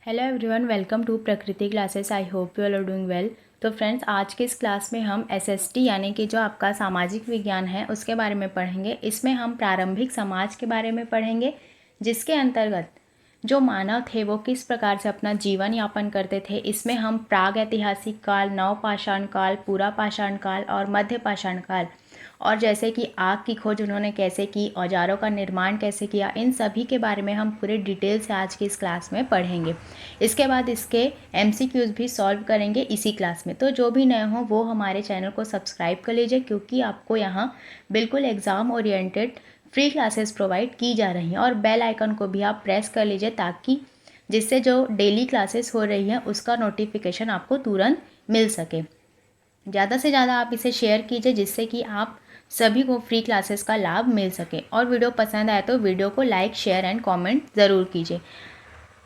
Hello everyone, welcome to Prakriti classes. I hope you all are doing well. तो friends, आज के इस class में हम एसएसटी यानी कि जो आपका सामाजिक विज्ञान है उसके बारे में पढ़ेंगे। इसमें हम प्रारंभिक समाज के बारे में पढ़ेंगे, जिसके अंतर्गत जो मानव थे वो किस प्रकार से अपना जीवन यापन करते थे। इसमें हम प्राग ऐतिहासिक काल, नवपाषाण काल, पूरा पाषाण काल और मध्य पाषाण काल, और जैसे कि आग की खोज उन्होंने कैसे की, औजारों का निर्माण कैसे किया, इन सभी के बारे में हम पूरे डिटेल से आज की इस क्लास में पढ़ेंगे। इसके बाद इसके एमसीक्यूज भी सॉल्व करेंगे इसी क्लास में। तो जो भी नए हों वो हमारे चैनल को सब्सक्राइब कर लीजिए, क्योंकि आपको यहाँ बिल्कुल exam oriented free classes provide की जा रही हैं। और बेल आइकन को भी आप प्रेस कर लीजिए, ताकि जिससे जो डेली क्लासेस हो रही हैं उसका नोटिफिकेशन आपको तुरंत मिल सके। ज़्यादा से ज़्यादा आप इसे शेयर कीजिए, जिससे कि आप सभी को फ्री क्लासेस का लाभ मिल सके। और वीडियो पसंद आए तो वीडियो को लाइक, शेयर एंड कमेंट ज़रूर कीजिए।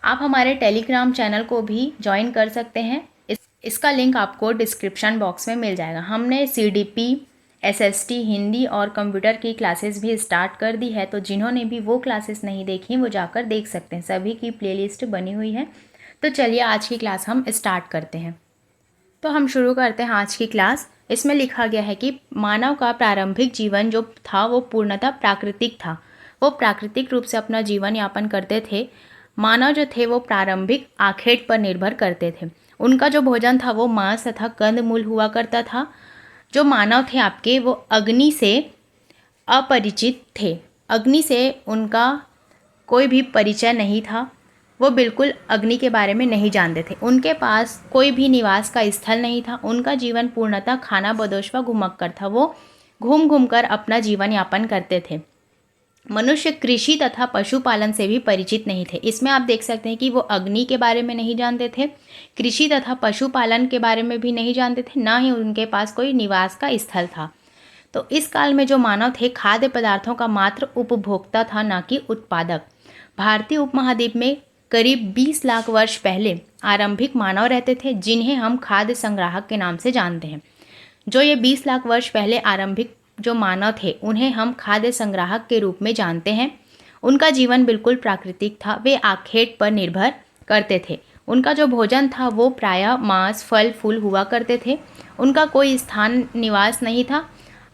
आप हमारे टेलीग्राम चैनल को भी ज्वाइन कर सकते हैं। इसका लिंक आपको डिस्क्रिप्शन बॉक्स में मिल जाएगा। हमने सीडीपी, एसएसटी, हिंदी और कंप्यूटर की क्लासेस भी स्टार्ट कर दी है, तो जिन्होंने भी वो क्लासेस नहीं देखी वो जाकर देख सकते हैं। सभी की प्लेलिस्ट बनी हुई है। तो चलिए आज की क्लास हम स्टार्ट करते हैं। तो हम शुरू करते हैं आज की क्लास। इसमें लिखा गया है कि मानव का प्रारंभिक जीवन जो था वो पूर्णतः प्राकृतिक था। वो प्राकृतिक रूप से अपना जीवन यापन करते थे। मानव जो थे वो प्रारंभिक आखेट पर निर्भर करते थे। उनका जो भोजन था वो मांस तथा कंदमूल हुआ करता था। जो मानव थे आपके, वो अग्नि से अपरिचित थे। अग्नि से उनका कोई भी परिचय नहीं था। वो बिल्कुल अग्नि के बारे में नहीं जानते थे। उनके पास कोई भी निवास का स्थल नहीं था। उनका जीवन पूर्णतः खाना बदोश व घुमक्कर था। वो घूम घूम कर अपना जीवन यापन करते थे। मनुष्य कृषि तथा पशुपालन से भी परिचित नहीं थे। इसमें आप देख सकते हैं कि वो अग्नि के बारे में नहीं जानते थे, कृषि तथा पशुपालन के बारे में भी नहीं जानते थे, ना ही उनके पास कोई निवास का स्थल था। तो इस काल में जो मानव थे खाद्य पदार्थों का मात्र उपभोक्ता था, ना कि उत्पादक। भारतीय उपमहाद्वीप में करीब 20 लाख वर्ष पहले आरंभिक मानव रहते थे, जिन्हें हम खाद्य संग्राहक के नाम से जानते हैं। जो ये 20 लाख वर्ष पहले आरंभिक जो मानव थे उन्हें हम खाद्य संग्राहक के रूप में जानते हैं। उनका जीवन बिल्कुल प्राकृतिक था। वे आखेट पर निर्भर करते थे। उनका जो भोजन था वो प्रायः मांस, फल फूल हुआ करते थे। उनका कोई स्थान निवास नहीं था।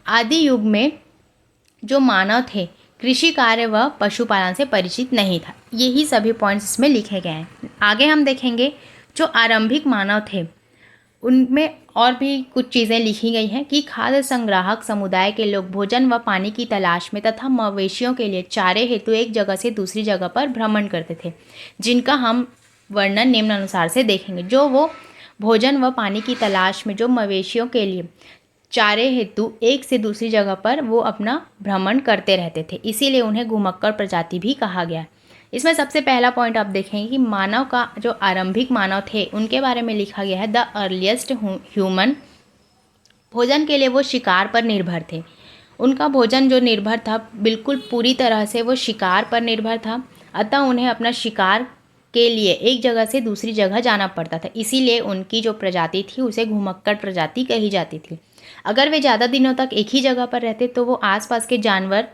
आदि युग में जो मानव थे कृषि कार्य व पशुपालन से परिचित नहीं था। यही सभी पॉइंट्स इसमें लिखे गए हैं। आगे हम देखेंगे जो आरंभिक मानव थे उनमें और भी कुछ चीज़ें लिखी गई हैं कि खाद्य संग्राहक समुदाय के लोग भोजन व पानी की तलाश में तथा मवेशियों के लिए चारे हेतु एक जगह से दूसरी जगह पर भ्रमण करते थे, जिनका हम वर्णन निम्नानुसार से देखेंगे। जो वो भोजन व पानी की तलाश में जो मवेशियों के लिए चारे हेतु एक से दूसरी जगह पर वो अपना भ्रमण करते रहते थे, इसीलिए उन्हें घुमक्कड़ प्रजाति भी कहा गया। इसमें सबसे पहला पॉइंट आप देखेंगे कि मानव का जो आरंभिक मानव थे उनके बारे में लिखा गया है द अर्लीस्ट ह्यूमन। भोजन के लिए वो शिकार पर निर्भर थे। उनका भोजन जो निर्भर था बिल्कुल पूरी तरह से वो शिकार पर निर्भर था। अतः उन्हें अपना शिकार के लिए एक जगह से दूसरी जगह जाना पड़ता था। इसीलिए उनकी जो प्रजाति थी उसे घुमक्कड़ प्रजाति कही जाती थी। अगर वे ज़्यादा दिनों तक एक ही जगह पर रहते तो वो आसपास के जानवर,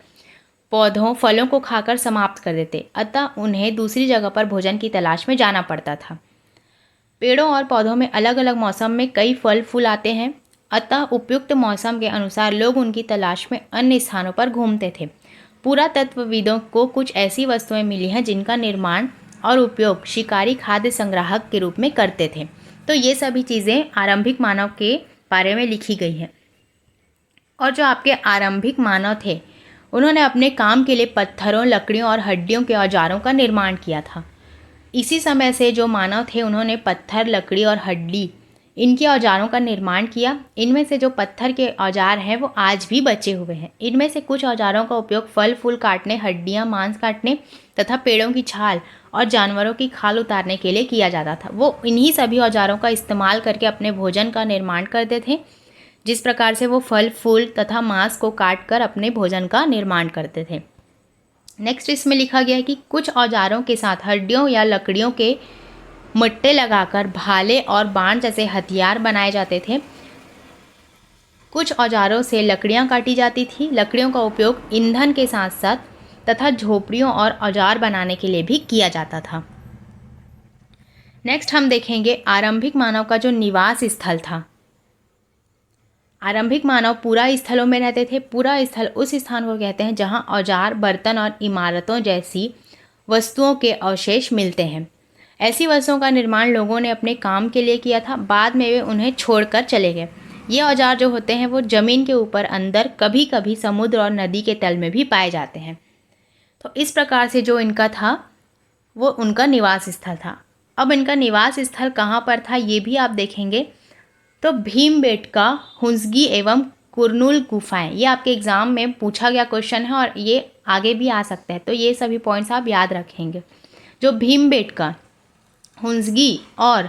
पौधों, फलों को खाकर समाप्त कर देते। अतः उन्हें दूसरी जगह पर भोजन की तलाश में जाना पड़ता था। पेड़ों और पौधों में अलग अलग मौसम में कई फल फूल आते हैं। अतः उपयुक्त मौसम के अनुसार लोग उनकी तलाश में अन्य स्थानों पर घूमते थे। पुरातत्वविदों को कुछ ऐसी वस्तुएं मिली हैं जिनका निर्माण और उपयोग शिकारी खाद्य संग्राहक के रूप में करते थे। तो ये सभी चीज़ें आरंभिक मानव के बारे में लिखी गई हैं। और जो आपके आरंभिक मानव थे उन्होंने अपने काम के लिए पत्थरों, लकड़ियों और हड्डियों के औजारों का निर्माण किया था। इसी समय से जो मानव थे उन्होंने पत्थर, लकड़ी और हड्डी इनके औजारों का निर्माण किया। इनमें से जो पत्थर के औजार हैं वो आज भी बचे हुए हैं। इनमें से कुछ औजारों का उपयोग फल फूल काटने, हड्डियाँ, मांस काटने तथा पेड़ों की छाल और जानवरों की खाल उतारने के लिए किया जाता था। वो इन्हीं सभी औजारों का इस्तेमाल करके अपने भोजन का निर्माण करते थे, जिस प्रकार से वो फल फूल तथा मांस को काट कर अपने भोजन का निर्माण करते थे। नेक्स्ट इसमें लिखा गया है कि कुछ औजारों के साथ हड्डियों या लकड़ियों के मट्टे लगाकर भाले और बाण जैसे हथियार बनाए जाते थे। कुछ औजारों से लकड़ियां काटी जाती थी। लकड़ियों का उपयोग ईंधन के साथ साथ तथा झोपड़ियों और औजार बनाने के लिए भी किया जाता था। नेक्स्ट हम देखेंगे आरंभिक मानव का जो निवास स्थल था। आरंभिक मानव पूरा स्थलों में रहते थे। पूरा स्थल उस स्थान को कहते हैं जहां औजार, बर्तन और इमारतों जैसी वस्तुओं के अवशेष मिलते हैं। ऐसी वस्तुओं का निर्माण लोगों ने अपने काम के लिए किया था, बाद में वे उन्हें छोड़कर चले गए। ये औजार जो होते हैं वो ज़मीन के ऊपर, अंदर, कभी कभी समुद्र और नदी के तल में भी पाए जाते हैं। तो इस प्रकार से जो इनका था वो उनका निवास स्थल था। अब इनका निवास स्थल कहाँ पर था ये भी आप देखेंगे। तो भीमबेटका, हुंसगी एवं कुरनूल गुफाएं, ये आपके एग्जाम में पूछा गया क्वेश्चन है और ये आगे भी आ सकता है, तो ये सभी पॉइंट्स आप याद रखेंगे। जो भीमबेटका, हुंसगी और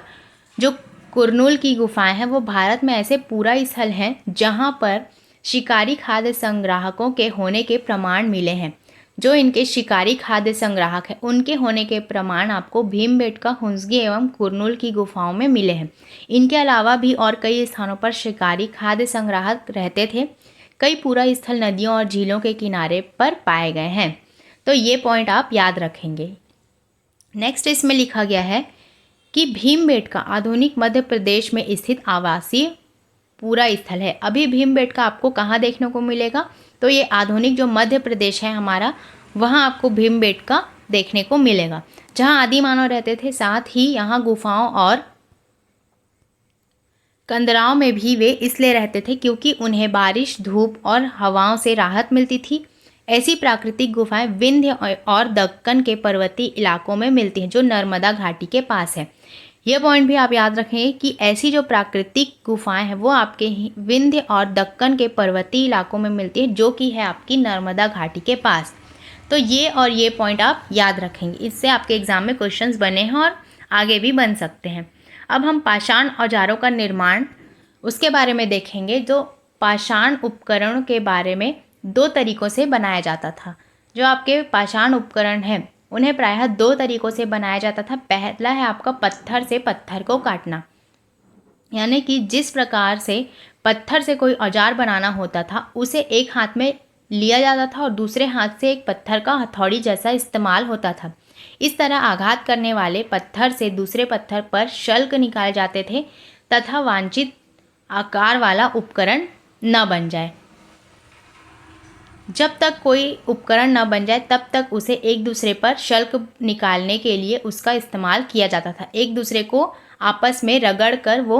जो कुरनूल की गुफाएं हैं वो भारत में ऐसे पूरा स्थल हैं जहां पर शिकारी खाद्य संग्राहकों के होने के प्रमाण मिले हैं। जो इनके शिकारी खाद्य संग्राहक हैं उनके होने के प्रमाण आपको भीमबेटका, हुंसगी एवं कुरनूल की गुफाओं में मिले हैं। इनके अलावा भी और कई स्थानों पर शिकारी खाद्य संग्राहक रहते थे। कई पूरा स्थल नदियों और झीलों के किनारे पर पाए गए हैं। तो ये पॉइंट आप याद रखेंगे। नेक्स्ट इसमें लिखा गया है कि भीमबेटका आधुनिक मध्य प्रदेश में स्थित आवासीय पूरा स्थल है। अभी भीमबेटका आपको कहाँ देखने को मिलेगा? तो ये आधुनिक जो मध्य प्रदेश है हमारा, वहाँ आपको भीमबेटका देखने को मिलेगा, जहाँ आदि मानव रहते थे। साथ ही यहाँ गुफाओं और कंदराओं में भी वे इसलिए रहते थे क्योंकि उन्हें बारिश, धूप और हवाओं से राहत मिलती थी। ऐसी प्राकृतिक गुफाएं विंध्य और दक्कन के पर्वतीय इलाकों में मिलती हैं, जो नर्मदा घाटी के पास है। यह पॉइंट भी आप याद रखेंगे कि ऐसी जो प्राकृतिक गुफाएं हैं वो आपके विंध्य और दक्कन के पर्वतीय इलाकों में मिलती है, जो कि है आपकी नर्मदा घाटी के पास। तो ये और ये पॉइंट आप याद रखेंगे, इससे आपके एग्जाम में क्वेश्चंस बने हैं और आगे भी बन सकते हैं। अब हम पाषाण औजारों का निर्माण उसके बारे में देखेंगे। जो पाषाण उपकरणों के बारे में दो तरीक़ों से बनाया जाता था। जो आपके पाषाण उपकरण हैं उन्हें प्रायः दो तरीक़ों से बनाया जाता था। पहला है आपका पत्थर से पत्थर को काटना, यानी कि जिस प्रकार से पत्थर से कोई औजार बनाना होता था उसे एक हाथ में लिया जाता था और दूसरे हाथ से एक पत्थर का हथौड़ी जैसा इस्तेमाल होता था। इस तरह आघात करने वाले पत्थर से दूसरे पत्थर पर शल्क निकाले जाते थे तथा वांछित आकार वाला उपकरण न बन जाए। जब तक कोई उपकरण न बन जाए तब तक उसे एक दूसरे पर शल्क निकालने के लिए उसका इस्तेमाल किया जाता था। एक दूसरे को आपस में रगड़ कर वो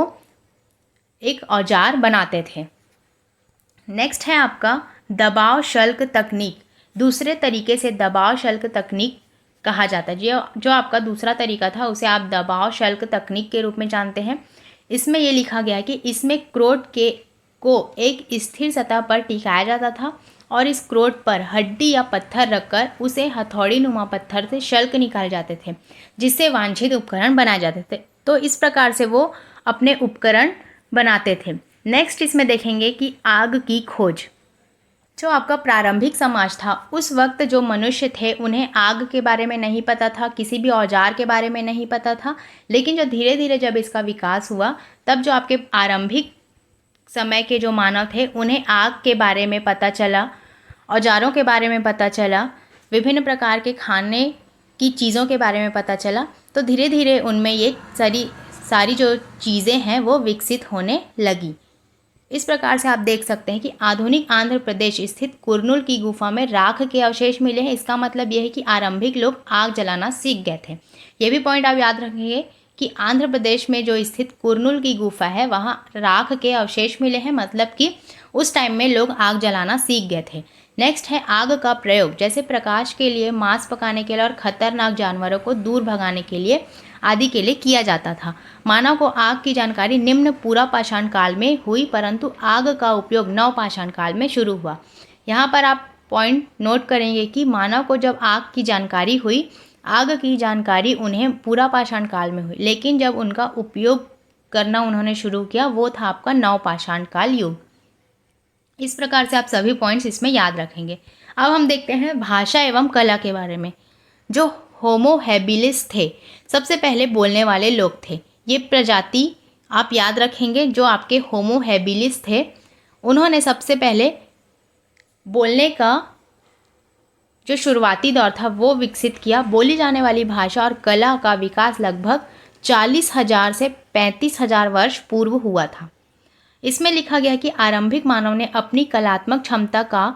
एक औजार बनाते थे। नेक्स्ट है आपका दबाव शल्क तकनीक। दूसरे तरीके से दबाव शल्क तकनीक कहा जाता है। जो आपका दूसरा तरीका था उसे आप दबाव शल्क तकनीक के रूप में जानते हैं। इसमें यह लिखा गया है कि इसमें क्रोट को एक स्थिर सतह पर टिकाया जाता था और इस क्रोट पर हड्डी या पत्थर रखकर उसे हथौड़ी नुमा पत्थर से शल्क निकाले जाते थे, जिससे वांछित उपकरण बनाए जाते थे। तो इस प्रकार से वो अपने उपकरण बनाते थे। नेक्स्ट इसमें देखेंगे कि आग की खोज। जो आपका प्रारंभिक समाज था उस वक्त जो मनुष्य थे उन्हें आग के बारे में नहीं पता था, किसी भी औजार के बारे में नहीं पता था। लेकिन जो धीरे धीरे जब इसका विकास हुआ तब जो आपके आरंभिक समय के जो मानव थे उन्हें आग के बारे में पता चला, औजारों के बारे में पता चला, विभिन्न प्रकार के खाने की चीज़ों के बारे में पता चला। तो धीरे धीरे उनमें ये सारी जो चीज़ें हैं वो विकसित होने लगी। इस प्रकार से आप देख सकते हैं कि आधुनिक आंध्र प्रदेश स्थित कुरनूल की गुफा में राख के अवशेष मिले हैं। इसका मतलब यह है कि आरंभिक लोग आग जलाना सीख गए थे। ये भी पॉइंट आप याद रखेंगे कि आंध्र प्रदेश में जो स्थित कुरनूल की गुफा है वहाँ राख के अवशेष मिले हैं, मतलब कि उस टाइम में लोग आग जलाना सीख गए थे। नेक्स्ट है आग का प्रयोग, जैसे प्रकाश के लिए, मांस पकाने के लिए और खतरनाक जानवरों को दूर भगाने के लिए आदि के लिए किया जाता था। मानव को आग की जानकारी निम्न पूरा पाषाण काल में हुई, परंतु आग का उपयोग नव पाषाण काल में शुरू हुआ। यहाँ पर आप पॉइंट नोट करेंगे कि मानव को जब आग की जानकारी हुई, आग की जानकारी उन्हें पूरा पाषाण काल में हुई, लेकिन जब उनका उपयोग करना उन्होंने शुरू किया वो था आपका नव पाषाण काल युग। इस प्रकार से आप सभी पॉइंट्स इसमें याद रखेंगे। अब हम देखते हैं भाषा एवं कला के बारे में। जो होमो हैबिलिस थे, सबसे पहले बोलने वाले लोग थे। ये प्रजाति आप याद रखेंगे। जो आपके होमो हैबिलिस थे उन्होंने सबसे पहले बोलने का जो शुरुआती दौर था वो विकसित किया। बोली जाने वाली भाषा और कला का विकास लगभग 40,000 से 35,000 वर्ष पूर्व हुआ था। इसमें लिखा गया कि आरंभिक मानव ने अपनी कलात्मक क्षमता का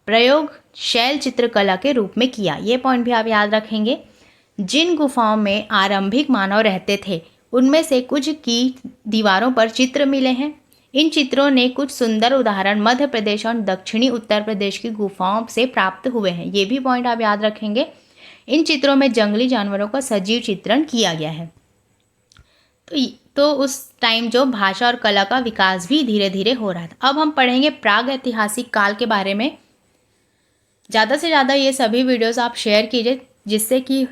प्रयोग शैल चित्रकला के रूप में किया। ये पॉइंट भी आप याद रखेंगे। जिन गुफाओं में आरंभिक मानव रहते थे उनमें से कुछ की दीवारों पर चित्र मिले हैं। इन चित्रों ने कुछ सुंदर उदाहरण मध्य प्रदेश और दक्षिणी उत्तर प्रदेश की गुफाओं से प्राप्त हुए हैं। ये भी पॉइंट आप याद रखेंगे। इन चित्रों में जंगली जानवरों का सजीव चित्रण किया गया है। तो उस टाइम जो भाषा और कला का विकास भी धीरे धीरे हो रहा था। अब हम पढ़ेंगे प्राग ऐतिहासिक काल के बारे में। ज़्यादा से ज़्यादा ये सभी वीडियोस आप शेयर कीजिए जिससे कि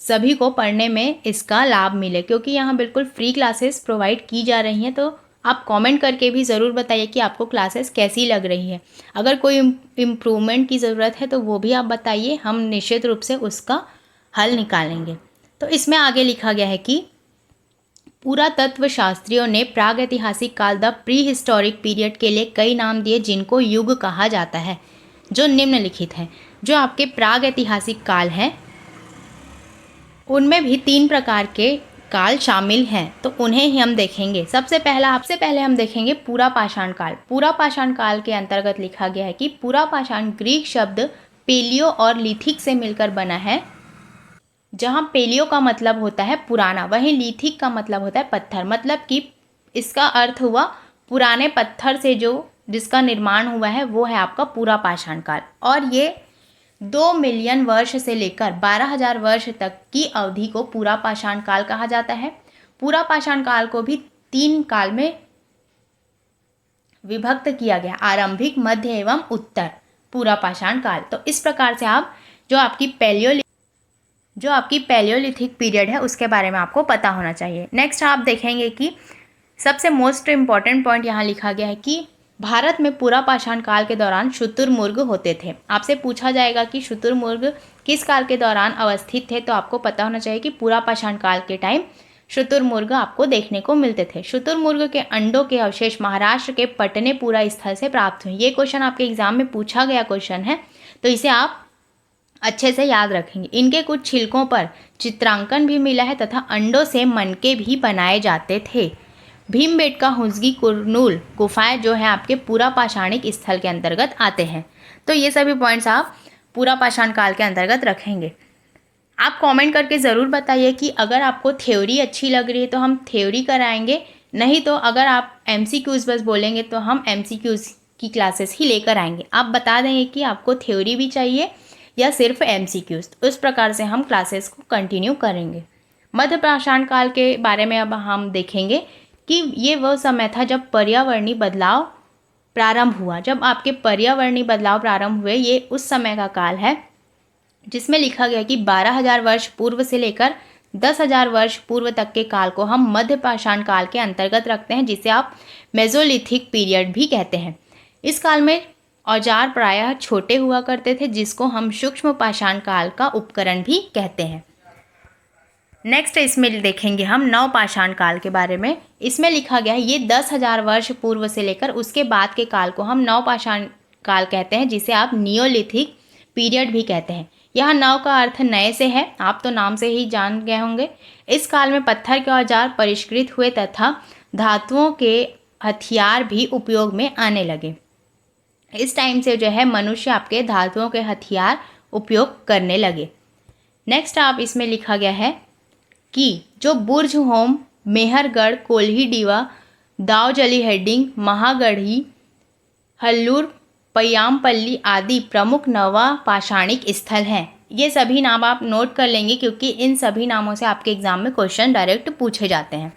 सभी को पढ़ने में इसका लाभ मिले, क्योंकि यहाँ बिल्कुल फ्री क्लासेस प्रोवाइड की जा रही हैं। तो आप कमेंट करके भी ज़रूर बताइए कि आपको क्लासेस कैसी लग रही है। अगर कोई इम्प्रूवमेंट की ज़रूरत है तो वो भी आप बताइए, हम निश्चित रूप से उसका हल निकालेंगे। तो इसमें आगे लिखा गया है कि पुरातत्व शास्त्रियों ने प्राग ऐतिहासिक काल द प्री हिस्टोरिक पीरियड के लिए कई नाम दिए जिनको युग कहा जाता है, जो निम्नलिखित हैं। जो आपके प्राग ऐतिहासिक काल हैं उनमें भी 3 प्रकार के काल शामिल हैं, तो उन्हें ही हम देखेंगे। सबसे पहले हम देखेंगे पूरा पाषाण काल। पूरा पाषाण काल के अंतर्गत लिखा गया है कि पूरा पाषाण ग्रीक शब्द पेलियो और लिथिक से मिलकर बना है। जहाँ पेलियो का मतलब होता है पुराना, वहीं लिथिक का मतलब होता है पत्थर। मतलब कि इसका अर्थ हुआ पुराने पत्थर से जिसका निर्माण हुआ है वो है आपका पूरा पाषाण काल। और ये 2 मिलियन वर्ष से लेकर 12,000 वर्ष तक की अवधि को पूरा पाषाण काल कहा जाता है। पूरा पाषाण काल को भी 3 काल में विभक्त किया गया, आरंभिक, मध्य एवं उत्तर पूरा पाषाण काल। तो इस प्रकार से आप जो आपकी पैलियोलिथिक पीरियड है उसके बारे में आपको पता होना चाहिए। नेक्स्ट आप देखेंगे कि सबसे मोस्ट इम्पॉर्टेंट पॉइंट यहाँ लिखा गया है कि भारत में पूरा पाषाण काल के दौरान शुतुरमुर्ग होते थे। आपसे पूछा जाएगा कि शुतुरमुर्ग किस काल के दौरान अवस्थित थे, तो आपको पता होना चाहिए कि पूरा पाषाण काल के टाइम शुतुरमुर्ग आपको देखने को मिलते थे। शुतुरमुर्ग के अंडों के अवशेष महाराष्ट्र के पटनेपुरा स्थल से प्राप्त हुए। ये क्वेश्चन आपके एग्जाम में पूछा गया क्वेश्चन है, तो इसे आप अच्छे से याद रखेंगे। इनके कुछ छिलकों पर चित्रांकन भी मिला है तथा अंडों से मनके भी बनाए जाते थे। भीमबेटका, हुंसगी, कुरनूल गुफाएं जो है आपके पूरा पाषाणिक स्थल के अंतर्गत आते हैं। तो ये सभी पॉइंट्स आप पूरा पाषाण काल के अंतर्गत रखेंगे। आप कमेंट करके ज़रूर बताइए कि अगर आपको थ्योरी अच्छी लग रही है तो हम थ्योरी कराएंगे, नहीं तो अगर आप MCQs बस बोलेंगे तो हम MCQs की क्लासेस ही लेकर आएंगे। आप बता देंगे कि आपको थ्योरी भी चाहिए या सिर्फ MCQs, तो उस प्रकार से हम क्लासेस को कंटिन्यू करेंगे। मध्य पाषाण काल के बारे में अब हम देखेंगे कि ये वह समय था जब पर्यावरणीय बदलाव प्रारंभ हुआ। जब आपके पर्यावरणीय बदलाव प्रारंभ हुए, ये उस समय का काल है जिसमें लिखा गया कि 12,000 वर्ष पूर्व से लेकर 10,000 वर्ष पूर्व तक के काल को हम मध्य पाषाण काल के अंतर्गत रखते हैं, जिसे आप मेसोलिथिक पीरियड भी कहते हैं। इस काल में औजार प्रायः छोटे हुआ करते थे, जिसको हम सूक्ष्म पाषाण काल का उपकरण भी कहते हैं। नेक्स्ट इसमें देखेंगे हम नवपाषाण काल के बारे में। इसमें लिखा गया है ये 10,000 वर्ष पूर्व से लेकर उसके बाद के काल को हम नवपाषाण काल कहते हैं, जिसे आप नियोलिथिक पीरियड भी कहते हैं। यहाँ नव का अर्थ नए से है, आप तो नाम से ही जान गए होंगे। इस काल में पत्थर के औजार परिष्कृत हुए तथा धातुओं के हथियार भी उपयोग में आने लगे। इस टाइम से जो है मनुष्य आपके धातुओं के हथियार उपयोग करने लगे। नेक्स्ट आप इसमें लिखा गया है कि जो बुर्ज होम, मेहरगढ़, कोल्हीडीवा, दावजली हेडिंग, महागढ़ी, हल्लूर, पय्यामपल्ली आदि प्रमुख नवपाषाणिक स्थल हैं। ये सभी नाम आप नोट कर लेंगे क्योंकि इन सभी नामों से आपके एग्जाम में क्वेश्चन डायरेक्ट पूछे जाते हैं।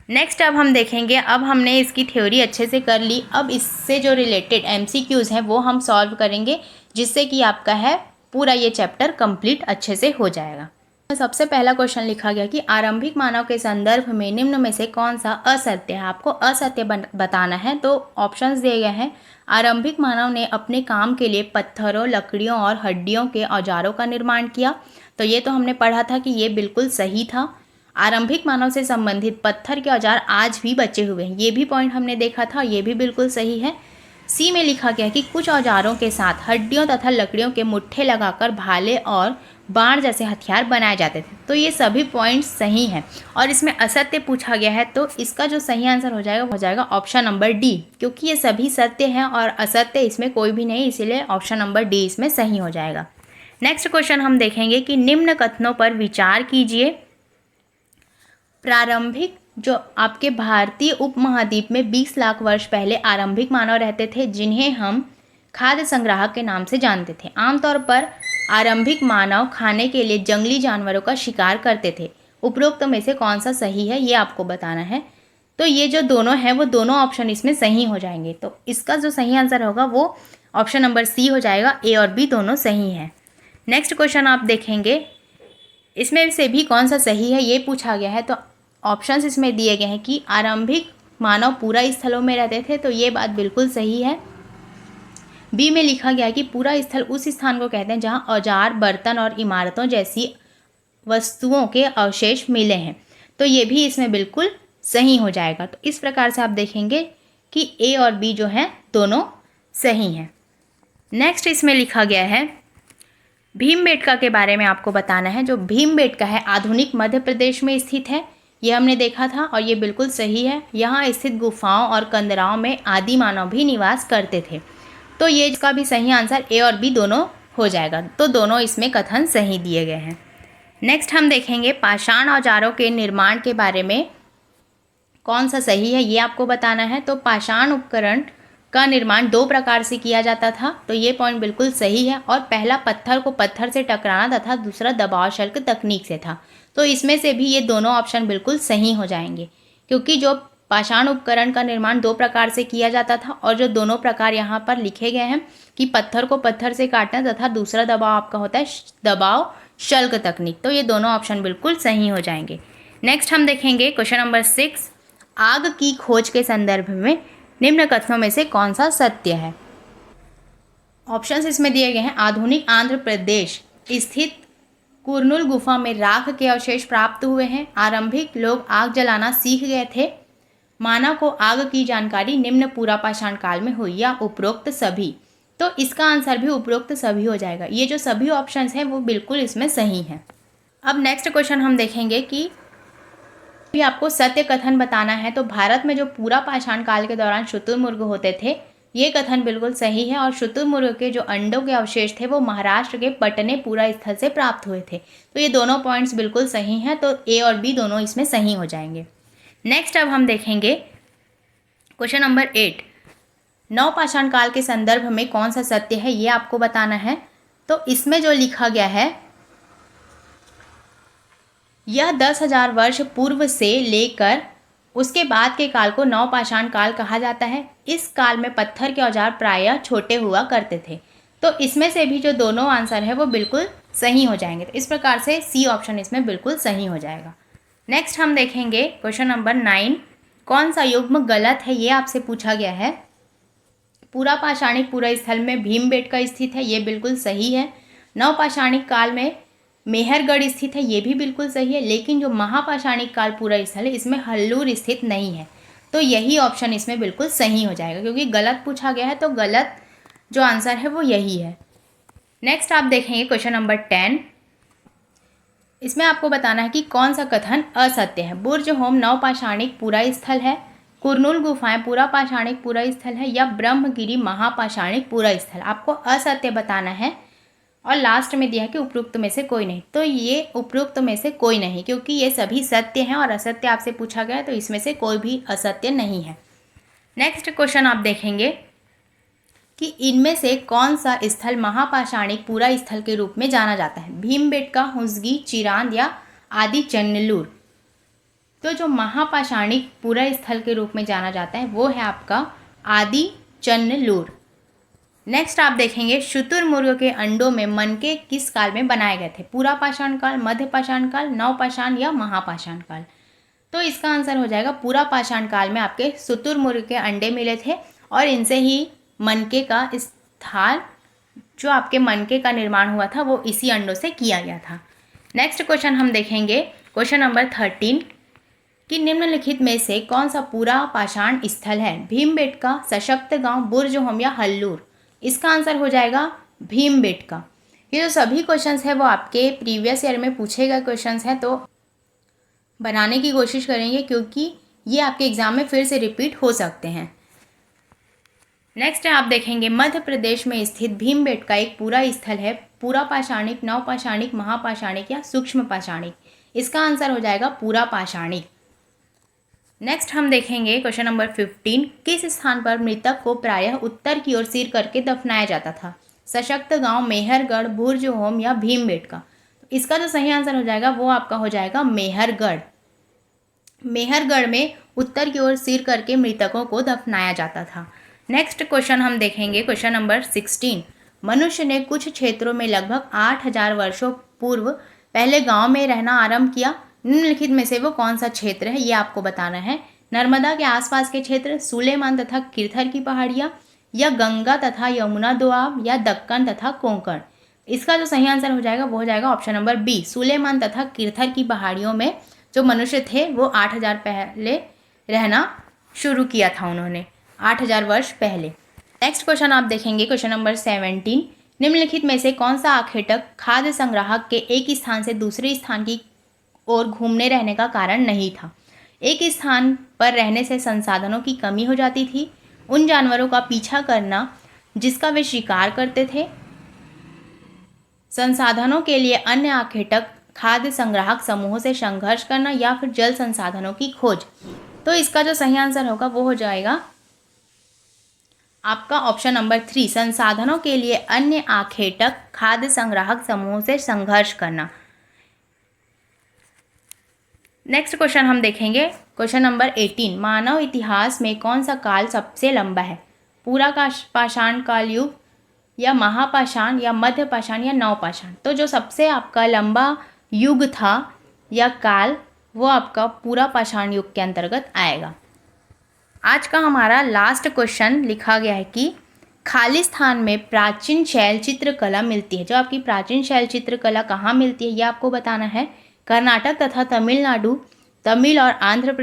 नेक्स्ट अब हम देखेंगे, अब हमने इसकी थ्योरी अच्छे से कर ली, अब इससे जो रिलेटेड MCQs हैं वो हम सॉल्व करेंगे, जिससे कि आपका है पूरा ये चैप्टर कंप्लीट अच्छे से हो जाएगा। सबसे पहला क्वेश्चन लिखा गया कि आरंभिक मानव के संदर्भ में निम्न में से कौन सा असत्य है। आपको असत्य बताना है, तो ऑप्शंस दिए गए हैं। आरंभिक मानव ने अपने काम के लिए पत्थरों, लकड़ियों और हड्डियों के औजारों का निर्माण किया, तो ये तो हमने पढ़ा था कि ये बिल्कुल सही था। आरंभिक मानव से संबंधित पत्थर के औजार आज भी बचे हुए हैं, ये भी पॉइंट हमने देखा था, ये भी बिल्कुल सही है। सी में लिखा गया कि कुछ औजारों के साथ हड्डियों तथा लकड़ियों के मुट्ठे लगाकर भाले और बाण जैसे हथियार बनाए जाते थे। तो ये सभी पॉइंट्स सही हैं और इसमें असत्य पूछा गया है, तो इसका जो सही आंसर हो जाएगा ऑप्शन नंबर डी, क्योंकि ये सभी सत्य हैं और असत्य इसमें कोई भी नहीं, इसीलिए ऑप्शन नंबर डी इसमें सही हो जाएगा। नेक्स्ट क्वेश्चन हम देखेंगे कि निम्न कथनों पर विचार कीजिए। प्रारंभिक जो आपके भारतीय उपमहाद्वीप में 20 लाख वर्ष पहले आरंभिक मानव रहते थे, जिन्हें हम खाद्य संग्राहक के नाम से जानते थे। आमतौर पर आरंभिक मानव खाने के लिए जंगली जानवरों का शिकार करते थे। उपरोक्त में से कौन सा सही है, ये आपको बताना है। तो ये जो दोनों हैं वो दोनों ऑप्शन इसमें सही हो जाएंगे। तो इसका जो सही आंसर होगा वो ऑप्शन नंबर सी हो जाएगा। ए और बी दोनों सही हैं। नेक्स्ट क्वेश्चन आप देखेंगे, इसमें से भी कौन सा सही है ये पूछा गया है। तो ऑप्शंस इसमें दिए गए हैं कि आरंभिक मानव पूरा स्थलों में रहते थे, तो ये बात बिल्कुल सही है। बी में लिखा गया है कि पूरा स्थल उस स्थान को कहते हैं जहां औजार, बर्तन और इमारतों जैसी वस्तुओं के अवशेष मिले हैं, तो ये भी इसमें बिल्कुल सही हो जाएगा। तो इस प्रकार से आप देखेंगे कि ए और बी जो हैं दोनों सही हैं। नेक्स्ट इसमें लिखा गया है भीमबेटका के बारे में आपको बताना है। जो भीमबेटका है आधुनिक मध्य प्रदेश में स्थित है, ये हमने देखा था और ये बिल्कुल सही है। यहाँ स्थित गुफाओं और कंदराओं में आदि मानव भी निवास करते थे, तो ये इसका भी सही आंसर ए और बी दोनों हो जाएगा। तो दोनों इसमें कथन सही दिए गए हैं। नेक्स्ट हम देखेंगे पाषाण औजारों के निर्माण के बारे में कौन सा सही है, ये आपको बताना है। तो पाषाण उपकरण का निर्माण 2 प्रकार से किया जाता था, तो ये पॉइंट बिल्कुल सही है। और पहला पत्थर को पत्थर से टकराना तथा दूसरा दबाव शल्क तकनीक से था। तो इसमें से भी ये दोनों ऑप्शन बिल्कुल सही हो जाएंगे, क्योंकि जो पाषाण उपकरण का निर्माण 2 प्रकार से किया जाता था और जो दोनों प्रकार यहाँ पर लिखे गए हैं कि पत्थर को पत्थर से काटना तथा दूसरा दबाव आपका होता है दबाव शल्क तकनीक, तो ये दोनों ऑप्शन बिल्कुल सही हो जाएंगे। नेक्स्ट हम देखेंगे क्वेश्चन नंबर 6, आग की खोज के संदर्भ में निम्न कथनों में से कौन सा सत्य है। ऑप्शंस इसमें दिए गए हैं। आधुनिक आंध्र प्रदेश स्थित कुरनूल गुफा में राख के अवशेष प्राप्त हुए हैं। आरंभिक लोग आग जलाना सीख गए थे। मानव को आग की जानकारी निम्न पूरा पाषाण काल में हुई, या उपरोक्त सभी। तो इसका आंसर भी उपरोक्त सभी हो जाएगा। ये जो सभी ऑप्शंस हैं वो बिल्कुल इसमें सही हैं। अब नेक्स्ट क्वेश्चन हम देखेंगे कि भी आपको सत्य कथन बताना है। तो भारत में जो पूरा पाषाण काल के दौरान शुतुरमुर्ग होते थे, ये कथन बिल्कुल सही है। और शुतुरमुर्ग के जो अंडों के अवशेष थे वो महाराष्ट्र के पटने पूरा स्थल से प्राप्त हुए थे। तो ये दोनों पॉइंट्स बिल्कुल सही हैं, तो ए और बी दोनों इसमें सही हो जाएंगे। नेक्स्ट अब हम देखेंगे क्वेश्चन नंबर 8, नवपाषाण काल के संदर्भ में कौन सा सत्य है, ये आपको बताना है। तो इसमें जो लिखा गया है, यह 10,000 वर्ष पूर्व से लेकर उसके बाद के काल को नवपाषाण काल कहा जाता है। इस काल में पत्थर के औजार प्रायः छोटे हुआ करते थे। तो इसमें से भी जो दोनों आंसर है वो बिल्कुल सही हो जाएंगे। तो इस प्रकार से सी ऑप्शन इसमें बिल्कुल सही हो जाएगा। नेक्स्ट हम देखेंगे क्वेश्चन नंबर 9, कौन सा युग्म गलत है, ये आपसे पूछा गया है। पूरा पाषाणिक पूरा स्थल में भीमबेटका स्थित है, ये बिल्कुल सही है। नवपाषाणिक काल में मेहरगढ़ स्थित है, ये भी बिल्कुल सही है। लेकिन जो महापाषाणिक काल पूरा स्थल है इसमें हल्लूर स्थित नहीं है, तो यही ऑप्शन इसमें बिल्कुल सही हो जाएगा, क्योंकि गलत पूछा गया है तो गलत जो आंसर है वो यही है। नेक्स्ट आप देखेंगे क्वेश्चन नंबर 10, इसमें आपको बताना है कि कौन सा कथन असत्य है। बुर्ज होम नवपाषाणिक पूरा स्थल है, कुरनूल गुफाएं पूरा पाषाणिक पूरा स्थल है, या ब्रह्मगिरी महापाषाणिक पूरा स्थल। आपको असत्य बताना है और लास्ट में दिया है कि उपरोक्त में से कोई नहीं। तो ये उपरोक्त में से कोई नहीं, क्योंकि ये सभी सत्य हैं और असत्य आपसे पूछा गया है, तो इसमें से कोई भी असत्य नहीं है। नेक्स्ट क्वेश्चन आप देखेंगे कि इनमें से कौन सा स्थल महापाषाणिक पूरा स्थल के रूप में जाना जाता है। भीमबेटका, हुंसगी, चिरांद या आदि चन्नलूर। तो जो महापाषाणिक पूरा स्थल के रूप में जाना जाता है वो है आपका आदि चन्नलूर। नेक्स्ट आप देखेंगे शुतुरमुर्ग के अंडों में मनके किस काल में बनाए गए थे। पूरा पाषाण काल, मध्य पाषाण काल, नवपाषाण या महापाषाण काल। तो इसका आंसर हो जाएगा पूरा पाषाण काल में आपके शुतुरमुर्ग के अंडे मिले थे और इनसे ही मनके का स्थान, जो आपके मनके का निर्माण हुआ था वो इसी अंडों से किया गया था। नेक्स्ट क्वेश्चन हम देखेंगे क्वेश्चन नंबर 13 कि निम्नलिखित में से कौन सा पूरा पाषाण स्थल है। भीमबेटका, सशक्त गांव, बुर्ज होम या हल्लूर। इसका आंसर हो जाएगा भीमबेटका, ये जो सभी क्वेश्चंस हैं वो आपके प्रीवियस ईयर में पूछे गए क्वेश्चंस हैं, तो बनाने की कोशिश करेंगे क्योंकि ये आपके एग्ज़ाम में फिर से रिपीट हो सकते हैं। नेक्स्ट आप देखेंगे मध्य प्रदेश में स्थित भीमबेटका एक पूरा स्थल है, पूरा पाषाणिक, नवपाषाणिक, महापाषाणिक या सूक्ष्म पाषाणिक। इसका आंसर हो जाएगा पूरा पाषाणिक। नेक्स्ट हम देखेंगे क्वेश्चन नंबर 15, किस स्थान पर मृतक को प्रायः उत्तर की ओर सिर करके दफनाया जाता था? सशक्त गांव, मेहरगढ़, बुर्ज होम या भीमबेटका। इसका जो सही आंसर हो जाएगा वो आपका हो जाएगा मेहरगढ़। मेहरगढ़ में उत्तर की ओर सिर करके मृतकों को दफनाया जाता था। नेक्स्ट क्वेश्चन हम देखेंगे क्वेश्चन नंबर 16, मनुष्य ने कुछ क्षेत्रों में लगभग 8000 वर्षों पूर्व पहले गांव में रहना आरंभ किया। निम्नलिखित में से वो कौन सा क्षेत्र है, ये आपको बताना है। नर्मदा के आसपास के क्षेत्र, सुलेमान तथा किरथर की पहाड़ियाँ, या गंगा तथा यमुना दोआब, या दक्कन तथा कोंकण। इसका जो सही आंसर हो जाएगा वो हो जाएगा ऑप्शन नंबर बी, सुलेमान तथा किरथर की पहाड़ियों में जो मनुष्य थे वो 8000 पहले रहना शुरू किया था उन्होंने, 8000 वर्ष पहले। नेक्स्ट क्वेश्चन आप देखेंगे क्वेश्चन नंबर 17, निम्नलिखित में से कौन सा आखेटक खाद्य संग्राहक के एक स्थान से दूसरे स्थान की ओर घूमने रहने का कारण नहीं था? एक स्थान पर रहने से संसाधनों की कमी हो जाती थी, उन जानवरों का पीछा करना जिसका वे शिकार करते थे, संसाधनों के लिए अन्य आखेटक खाद्य संग्राहक समूहों से संघर्ष करना, या फिर जल संसाधनों की खोज। तो इसका जो सही आंसर होगा वो हो जाएगा आपका ऑप्शन नंबर 3, संसाधनों के लिए अन्य आखेटक खाद्य संग्राहक समूहों से संघर्ष करना। नेक्स्ट क्वेश्चन हम देखेंगे क्वेश्चन नंबर 18, मानव इतिहास में कौन सा काल सबसे लंबा है? पूरा पाषाण काल युग, या महापाषाण, या मध्य पाषाण, या नवपाषाण। तो जो सबसे आपका लंबा युग था या काल वो आपका पूरा पाषाण युग के अंतर्गत आएगा। आज का हमारा लास्ट क्वेश्चन लिखा गया है कि खाली स्थान में प्राचीन शैल चित्रकला मिलती है। जो आपकी प्राचीन शैल चित्रकला कहाँ मिलती है ये आपको बताना है। कर्नाटक तथा तमिलनाडु, तमिल और आंध्र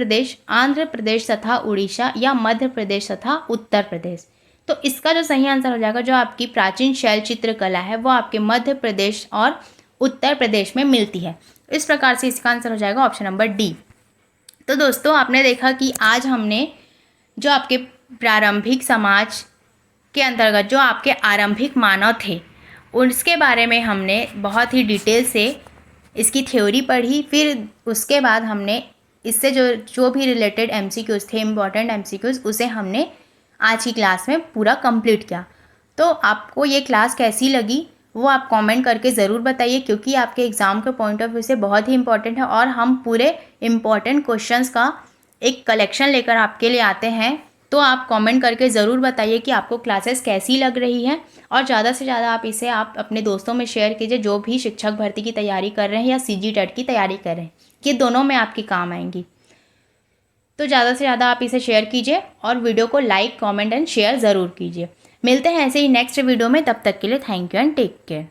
प्रदेश तथा उड़ीसा, या मध्य प्रदेश तथा उत्तर प्रदेश। तो इसका जो सही आंसर हो जाएगा, जो आपकी प्राचीन शैल चित्रकला है वो आपके मध्य प्रदेश और उत्तर प्रदेश में मिलती है। इस प्रकार से इसका आंसर हो जाएगा ऑप्शन नंबर डी। तो दोस्तों आपने देखा कि आज हमने जो आपके प्रारंभिक समाज के अंतर्गत जो आपके आरंभिक मानव थे उसके बारे में हमने बहुत ही डिटेल से इसकी थ्योरी पढ़ी। फिर उसके बाद हमने इससे जो भी रिलेटेड एमसीक्यूज़ थे, इम्पॉर्टेंट एमसीक्यूज़, उसे हमने आज की क्लास में पूरा कंप्लीट किया। तो आपको ये क्लास कैसी लगी वो आप कमेंट करके ज़रूर बताइए, क्योंकि आपके एग्ज़ाम के पॉइंट ऑफ व्यू से बहुत ही इंपॉर्टेंट है और हम पूरे इम्पॉर्टेंट क्वेश्चंस का एक कलेक्शन लेकर आपके लिए आते हैं। तो आप कमेंट करके ज़रूर बताइए कि आपको क्लासेस कैसी लग रही हैं, और ज़्यादा से ज़्यादा आप इसे अपने दोस्तों में शेयर कीजिए जो भी शिक्षक भर्ती की तैयारी कर रहे हैं या सीजी टेट की तैयारी कर रहे हैं, कि दोनों में आपके काम आएंगी। तो ज़्यादा से ज़्यादा आप इसे शेयर कीजिए और वीडियो को लाइक, कमेंट एंड शेयर ज़रूर कीजिए। मिलते हैं ऐसे ही नेक्स्ट वीडियो में, तब तक के लिए thank you and take care.